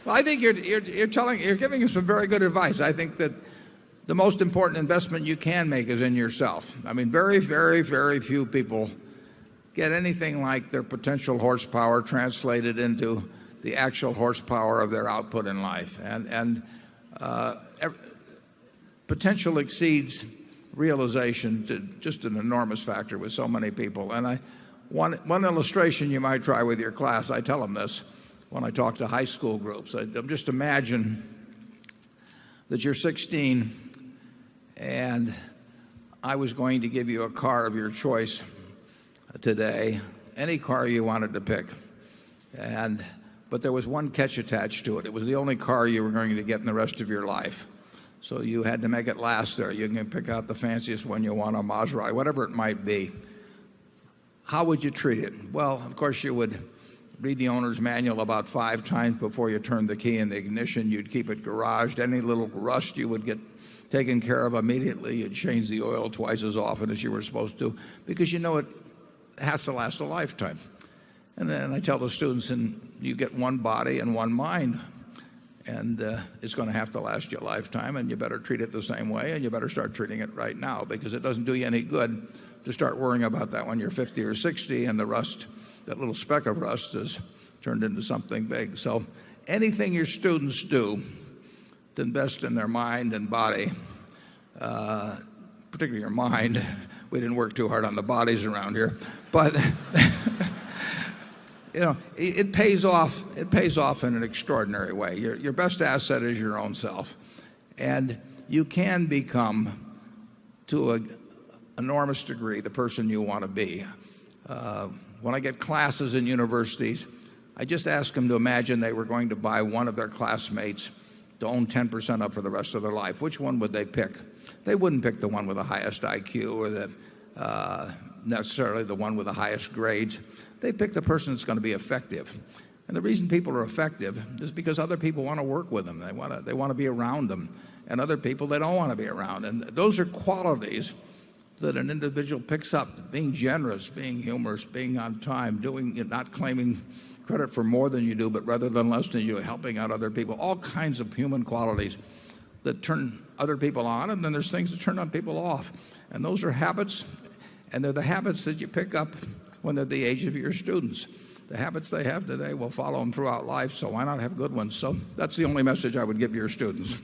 Well, I think you're giving us some very good advice. I think that the most important investment you can make is in yourself. I mean, very, very, very few people get anything like their potential horsepower translated into the actual horsepower of their output in life. And potential exceeds realization to just an enormous factor with so many people. And one illustration you might try with your class, I tell them this when I talk to high school groups. Just imagine that you're 16 and I was going to give you a car of your choice today, any car you wanted to pick. But there was one catch attached to it. It was the only car you were going to get in the rest of your life. So you had to make it last there. You can pick out the fanciest one you want, a Maserati, whatever it might be. How would you treat it? Well, of course, you would read the owner's manual about 5 times before you turned the key in the ignition. You'd keep it garaged. Any little rust you would get taken care of immediately. You'd change the oil twice as often as you were supposed to, because you know it has to last a lifetime. And then I tell the students, and you get one body and one mind, and it's going to have to last you a lifetime, and you better treat it the same way, and you better start treating it right now, because it doesn't do you any good to start worrying about that when you're 50 or 60 and the rust, that little speck of rust, has turned into something big. So anything your students do to invest in their mind and body, particularly your mind. We didn't work too hard on the bodies around here, but it pays off. It pays off in an extraordinary way. Your best asset is your own self, and you can become, to an enormous degree, the person you want to be. When I get classes in universities, I just ask them to imagine they were going to buy one of their classmates to own 10% up for the rest of their life. Which one would they pick? They wouldn't pick the one with the highest IQ or necessarily the one with the highest grades. They pick the person that's going to be effective. And the reason people are effective is because other people want to work with them. They want to be around them. And other people they don't want to be around. And those are qualities that an individual picks up: being generous, being humorous, being on time, not claiming credit for more than you do, but rather than less than you, helping out other people. All kinds of human qualities that turn other people on, and then there's things that turn on people off. And those are habits, and they're the habits that you pick up when they're the age of your students. The habits they have today will follow them throughout life, so why not have good ones? So that's the only message I would give your students.